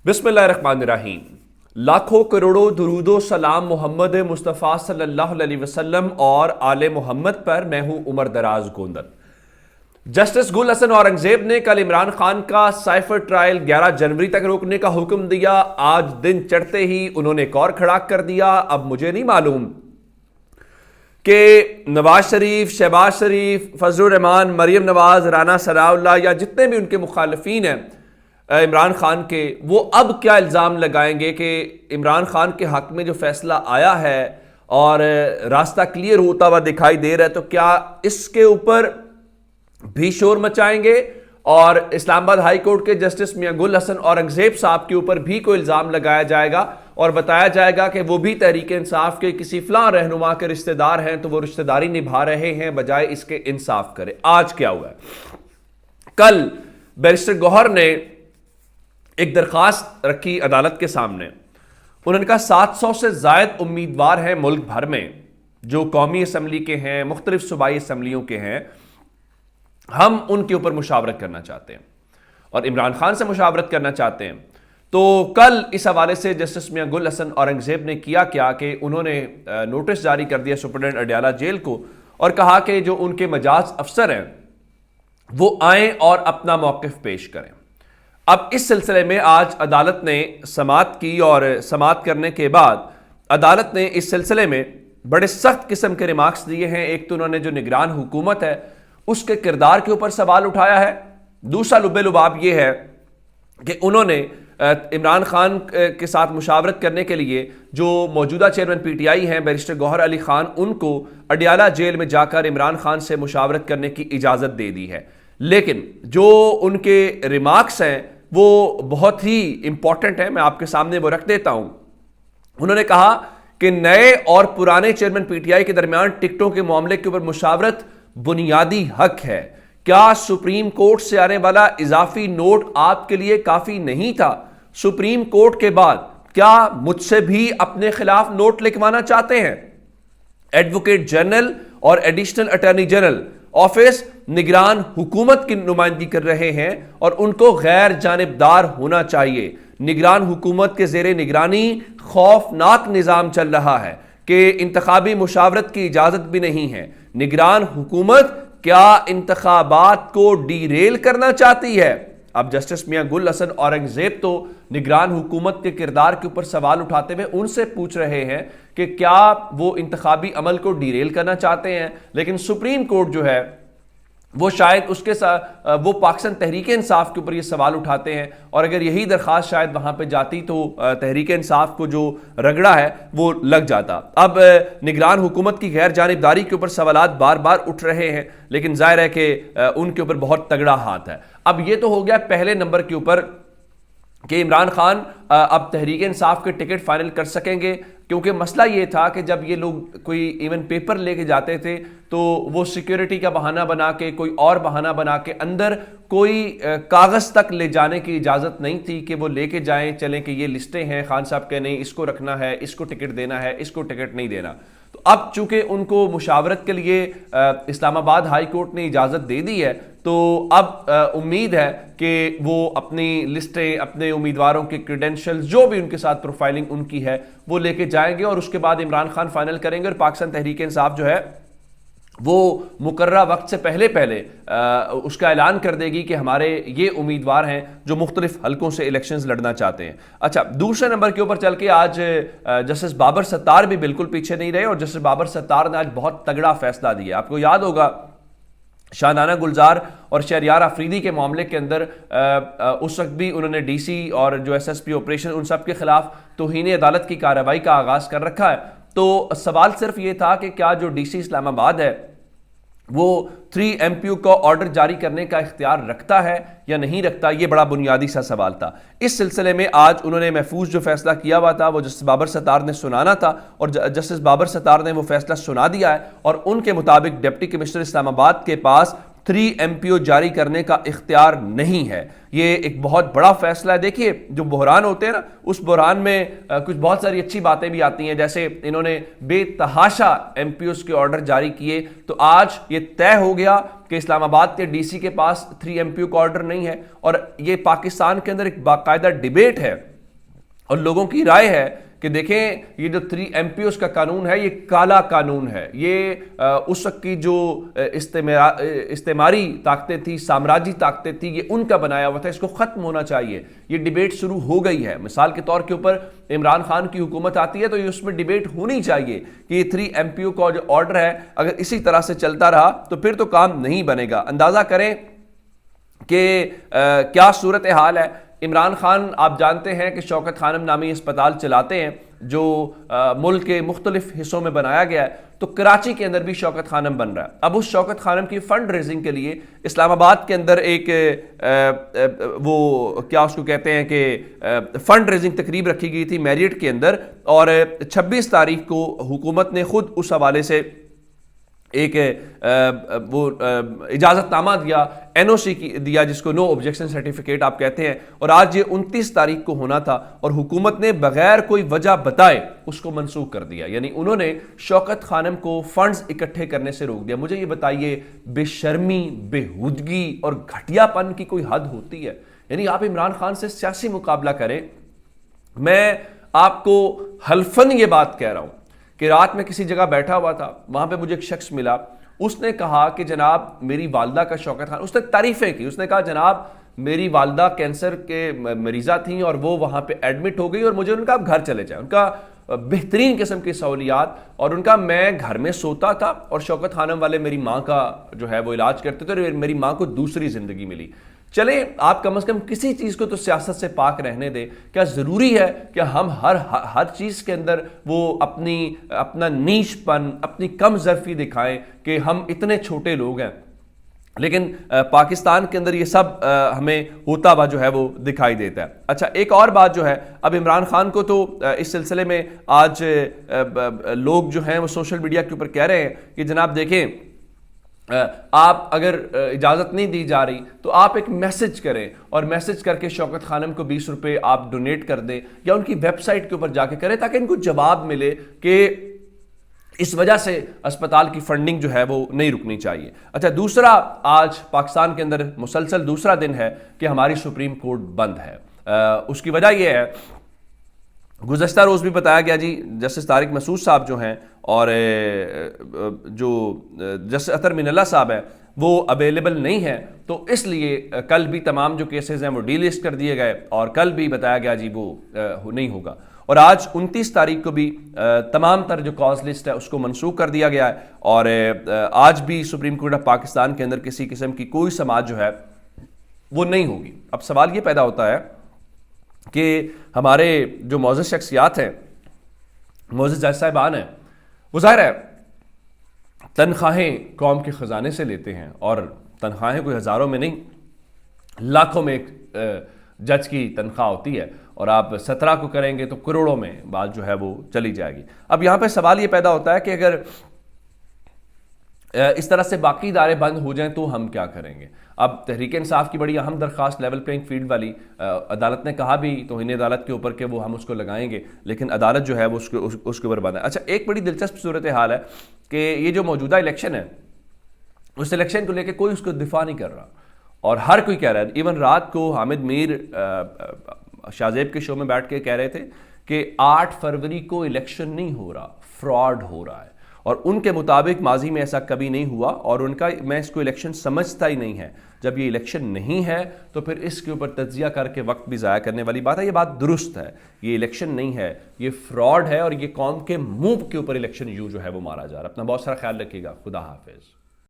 बिस्मिल्लाहिर्रहमानिर्रहीम। लाखों करोड़ों दुरूदो सलाम मोहम्मद मुस्तफ़ा सल्लल्लाहु अलैहि वसल्लम और आले मोहम्मद पर। मैं हूं उमर दराज गोंदल। जस्टिस गुल हसन औरंगजेब ने कल इमरान खान का साइफर ट्रायल 11 जनवरी तक रोकने का हुक्म दिया। आज दिन चढ़ते ही उन्होंने एक और खड़ा कर दिया। अब मुझे नहीं मालूम कि नवाज शरीफ, शहबाज शरीफ, फजलुर रहमान, मरियम नवाज, राना सनाउल्लाह या जितने भी उनके मुखालफीन हैं इमरान खान के, वो अब क्या इल्ज़ाम लगाएंगे कि इमरान खान के हक में जो फैसला आया है और रास्ता क्लियर होता हुआ दिखाई दे रहा है, तो क्या इसके ऊपर भी शोर मचाएंगे और इस्लामाबाद हाई कोर्ट के जस्टिस मियां गुल हसन औरंगजेब साहब के ऊपर भी कोई इल्ज़ाम लगाया जाएगा और बताया जाएगा कि वो भी तहरीक इंसाफ के किसी फलां रहनुमा के रिश्तेदार हैं, तो वो रिश्तेदारी निभा रहे हैं बजाय इसके इंसाफ करे। आज क्या हुआ है? कल बैरिस्टर गौहर ने एक दरखास्त रखी अदालत के सामने। उन्होंने कहा 700 से ज़ायद उम्मीदवार हैं मुल्क भर में जो कौमी असम्बली के हैं, मुख्तलिफ सूबाई असम्बलियों के हैं। हम उनके ऊपर मुशावरत करना चाहते हैं और इमरान खान से मुशावरत करना चाहते हैं। तो कल इस हवाले से जस्टिस मियां गुल हसन औरंगजेब ने किया क्या कि उन्होंने नोटिस जारी कर दिया सुपरडेंट अडयाला जेल को और कहा कि जो उनके मजाज अफसर हैं वो आएँ और अपना मौक़िफ़ पेश करें। अब इस सिलसिले में आज अदालत ने समाअत की और समाअत करने के बाद अदालत ने इस सिलसिले में बड़े सख्त किस्म के रिमार्क्स दिए हैं। एक तो उन्होंने जो निगरान हुकूमत है उसके किरदार के ऊपर सवाल उठाया है। दूसरा लुब्बे लुबाब यह है कि उन्होंने इमरान खान के साथ मुशावरत करने के लिए जो मौजूदा चेयरमैन पीटीआई हैं बैरिस्टर गौहर अली खान, उनको अडयाला जेल में जाकर इमरान खान से मुशावरत करने की इजाज़त दे दी है। लेकिन जो उनके रिमार्क्स हैं वो बहुत ही इंपॉर्टेंट है, मैं आपके सामने वो रख देता हूं। उन्होंने कहा कि नए और पुराने चेयरमैन पीटीआई के दरमियान टिकटों के मामले के ऊपर मुशावरत बुनियादी हक है। क्या सुप्रीम कोर्ट से आने वाला इजाफी नोट आपके लिए काफी नहीं था? सुप्रीम कोर्ट के बाद क्या मुझसे भी अपने खिलाफ नोट लिखवाना चाहते हैं? एडवोकेट जनरल और एडिशनल अटॉर्नी जनरल ऑफिस निगरान हुकूमत की नुमाइंदगी कर रहे हैं और उनको गैर जानिबदार होना चाहिए। निगरान हुकूमत के जेरे निगरानी खौफनाक निज़ाम चल रहा है कि इंतखाबी मुशावरत की इजाज़त भी नहीं है। निगरान हुकूमत क्या इंतखाबात को डीरेल करना चाहती है? अब जस्टिस मियां गुल हसन औरंगजेब तो निगरान हुकूमत के किरदार के ऊपर सवाल उठाते हुए उनसे पूछ रहे हैं कि क्या वो इंतखाबी अमल को डीरेल करना चाहते हैं। लेकिन सुप्रीम कोर्ट जो है वो शायद उसके साथ वो पाकिस्तान तहरीक इंसाफ के ऊपर ये सवाल उठाते हैं और अगर यही दरख्वास्त शायद वहाँ पे जाती तो तहरीक इंसाफ को जो रगड़ा है वो लग जाता। अब निगरान हुकूमत की गैर जानिबदारी के ऊपर सवालात बार बार उठ रहे हैं, लेकिन जाहिर है कि उनके ऊपर बहुत तगड़ा हाथ है। अब ये तो हो गया पहले नंबर के ऊपर कि इमरान खान अब तहरीक इंसाफ के टिकट फाइनल कर सकेंगे, क्योंकि मसला ये था कि जब ये लोग कोई इवन पेपर लेके जाते थे तो वो सिक्योरिटी का बहाना बना के, कोई और बहाना बना के अंदर कोई कागज़ तक ले जाने की इजाज़त नहीं थी कि वो लेके जाएं, चलें कि ये लिस्टें हैं, खान साहब के नहीं इसको रखना है, इसको टिकट देना है, इसको टिकट नहीं देना। तो अब चूंकि उनको मुशावरत के लिए इस्लामाबाद हाई कोर्ट ने इजाज़त दे दी है, तो अब उम्मीद है कि वो अपनी लिस्टें, अपने उम्मीदवारों के क्रेडेंशियल्स, जो भी उनके साथ प्रोफाइलिंग उनकी है वो लेके जाएंगे और उसके बाद इमरान खान फाइनल करेंगे और पाकिस्तान तहरीक इंसाफ जो है वो मुकर्ररा वक्त से पहले उसका ऐलान कर देगी कि हमारे ये उम्मीदवार हैं जो मुख्तलिफ हलकों से इलेक्शंस लड़ना चाहते हैं। अच्छा, दूसरे नंबर के ऊपर चल के आज जस्टिस बाबर सत्तार भी बिल्कुल पीछे नहीं रहे और जस्टिस बाबर सत्तार ने आज बहुत तगड़ा फैसला दिया। आपको याद होगा शाहनाना गुलजार और शहरयार अफरीदी के मामले के अंदर उस वक्त भी उन्होंने डीसी और जो एसएसपी ऑपरेशन उन सब के खिलाफ तौहीन अदालत की कार्रवाई का आगाज कर रखा है। तो सवाल सिर्फ ये था कि क्या जो डीसी इस्लामाबाद है वो 3 MPU का ऑर्डर जारी करने का इख्तियार रखता है या नहीं रखता, ये बड़ा बुनियादी सा सवाल था। इस सिलसिले में आज उन्होंने महफूज जो फैसला किया हुआ था वो जस्टिस बाबर सत्तार ने सुनाना था और जस्टिस बाबर सत्तार ने वो फैसला सुना दिया है और उनके मुताबिक डिप्टी कमिश्नर इस्लामाबाद के पास 3 MPO जारी करने का इख्तियार नहीं है। ये एक बहुत बड़ा फैसला है। देखिए, जो बहरान होते हैं ना, उस बहरान में कुछ बहुत सारी अच्छी बातें भी आती हैं, जैसे इन्होंने बेतहाशा MPOs के ऑर्डर जारी किए। तो आज ये तय हो गया कि इस्लामाबाद के डीसी के पास 3 MPO का ऑर्डर नहीं है और ये पाकिस्तान के अंदर एक बाकायदा डिबेट है اور لوگوں کی رائے ہے کہ دیکھیں یہ جو 3 MPOs کا قانون ہے یہ کالا قانون ہے، یہ اس وقت کی جو استعماری طاقتیں تھی، سامراجی طاقتیں تھی، یہ ان کا بنایا ہوا تھا، اس کو ختم ہونا چاہیے۔ یہ ڈیبیٹ شروع ہو گئی ہے، مثال کے طور کے اوپر عمران خان کی حکومت آتی ہے تو یہ اس میں ڈیبیٹ ہونی چاہیے کہ یہ 3 MPO کا جو آرڈر ہے اگر اسی طرح سے چلتا رہا تو پھر تو کام نہیں بنے گا۔ اندازہ کریں کہ کیا صورتحال ہے۔ عمران خان آپ جانتے ہیں کہ شوکت خانم نامی اسپتال چلاتے ہیں جو ملک کے مختلف حصوں میں بنایا گیا ہے، تو کراچی کے اندر بھی شوکت خانم بن رہا ہے۔ اب اس شوکت خانم کی فنڈ ریزنگ کے لیے اسلام آباد کے اندر ایک وہ کیا اس کو کہتے ہیں کہ فنڈ ریزنگ تقریب رکھی گئی تھی میریٹ کے اندر، اور 26 تاریخ کو حکومت نے خود اس حوالے سے ایک وہ اجازت نامہ دیا، NOC دیا، جس کو نو آبجیکشن سرٹیفکیٹ آپ کہتے ہیں، اور آج یہ 29 تاریخ کو ہونا تھا اور حکومت نے بغیر کوئی وجہ بتائے اس کو منسوخ کر دیا۔ یعنی انہوں نے شوکت خانم کو فنڈز اکٹھے کرنے سے روک دیا۔ مجھے یہ بتائیے بے شرمی، بےہودگی اور گھٹیا پن کی کوئی حد ہوتی ہے؟ یعنی آپ عمران خان سے سیاسی مقابلہ کریں۔ میں آپ کو حلفاً یہ بات کہہ رہا ہوں کہ رات میں کسی جگہ بیٹھا ہوا تھا، وہاں پہ مجھے ایک شخص ملا، اس نے کہا کہ جناب میری والدہ کا شوکت خان، اس نے تعریفیں کی، اس نے کہا جناب میری والدہ کینسر کے مریضہ تھیں اور وہ وہاں پہ ایڈمٹ ہو گئی اور مجھے ان کا آپ گھر چلے جائیں، ان کا بہترین قسم کی سہولیات، اور ان کا میں گھر میں سوتا تھا اور شوکت خانم والے میری ماں کا جو ہے وہ علاج کرتے تھے اور میری ماں کو دوسری زندگی ملی۔ چلیں آپ کم از کم کسی چیز کو تو سیاست سے پاک رہنے دیں۔ کیا ضروری ہے کہ ہم ہر چیز کے اندر وہ اپنا نیچ پن، اپنی کم ظرفی دکھائیں کہ ہم اتنے چھوٹے لوگ ہیں؟ لیکن پاکستان کے اندر یہ سب ہمیں ہوتا ہوا جو ہے وہ دکھائی دیتا ہے۔ اچھا ایک اور بات جو ہے، اب عمران خان کو تو اس سلسلے میں آج لوگ جو ہیں وہ سوشل میڈیا کے اوپر کہہ رہے ہیں کہ جناب دیکھیں آپ اگر اجازت نہیں دی جا رہی تو آپ ایک میسج کریں اور میسج کر کے شوکت خانم کو 20 روپے آپ ڈونیٹ کر دیں یا ان کی ویب سائٹ کے اوپر جا کے کریں تاکہ ان کو جواب ملے کہ اس وجہ سے اسپتال کی فنڈنگ جو ہے وہ نہیں رکنی چاہیے۔ اچھا دوسرا، آج پاکستان کے اندر مسلسل دوسرا دن ہے کہ ہماری سپریم کورٹ بند ہے۔ اس کی وجہ یہ ہے، گزشتہ روز بھی بتایا گیا جی جسٹس طارق مسعود صاحب جو ہیں اور جو جسٹس اطہر من اللہ صاحب ہیں وہ اویلیبل نہیں ہیں، تو اس لیے کل بھی تمام جو کیسز ہیں وہ ڈی لسٹ کر دیے گئے اور کل بھی بتایا گیا جی وہ نہیں ہوگا، اور آج 29 تاریخ کو بھی تمام تر جو کاز لسٹ ہے اس کو منسوخ کر دیا گیا ہے، اور آج بھی سپریم کورٹ آف پاکستان کے اندر کسی قسم کی کوئی سماعت جو ہے وہ نہیں ہوگی۔ اب سوال یہ پیدا ہوتا ہے کہ ہمارے جو معزز شخصیات ہیں، معزز جج صاحبان ہیں، وہ ظاہر ہے تنخواہیں قوم کے خزانے سے لیتے ہیں، اور تنخواہیں کوئی ہزاروں میں نہیں، لاکھوں میں ایک جج کی تنخواہ ہوتی ہے، اور آپ 17 کو کریں گے تو کروڑوں میں بات جو ہے وہ چلی جائے گی۔ اب یہاں پہ سوال یہ پیدا ہوتا ہے کہ اگر اس طرح سے باقی ادارے بند ہو جائیں تو ہم کیا کریں گے؟ اب تحریک انصاف کی بڑی اہم درخواست لیول پلینگ فیلڈ والی، عدالت نے کہا بھی توہین عدالت کے اوپر کہ وہ ہم اس کو لگائیں گے، لیکن عدالت جو ہے وہ اس کے اوپر بند ہے۔ اچھا ایک بڑی دلچسپ صورتحال ہے کہ یہ جو موجودہ الیکشن ہے اس الیکشن کو لے کے کوئی اس کو دفاع نہیں کر رہا، اور ہر کوئی کہہ رہا ہے، ایون رات کو حامد میر شاہ زیب کے شو میں بیٹھ کے کہہ رہے تھے کہ 8 فروری کو الیکشن نہیں ہو رہا، فراڈ ہو رہا ہے، اور ان کے مطابق ماضی میں ایسا کبھی نہیں ہوا، اور ان کا میں اس کو الیکشن سمجھتا ہی نہیں ہے۔ جب یہ الیکشن نہیں ہے تو پھر اس کے اوپر تجزیہ کر کے وقت بھی ضائع کرنے والی بات ہے۔ یہ بات درست ہے، یہ الیکشن نہیں ہے، یہ فراڈ ہے، اور یہ قوم کے منہ کے اوپر الیکشن یوں جو ہے وہ مارا جا رہا ہے۔ اپنا بہت سارا خیال رکھیے گا، خدا حافظ۔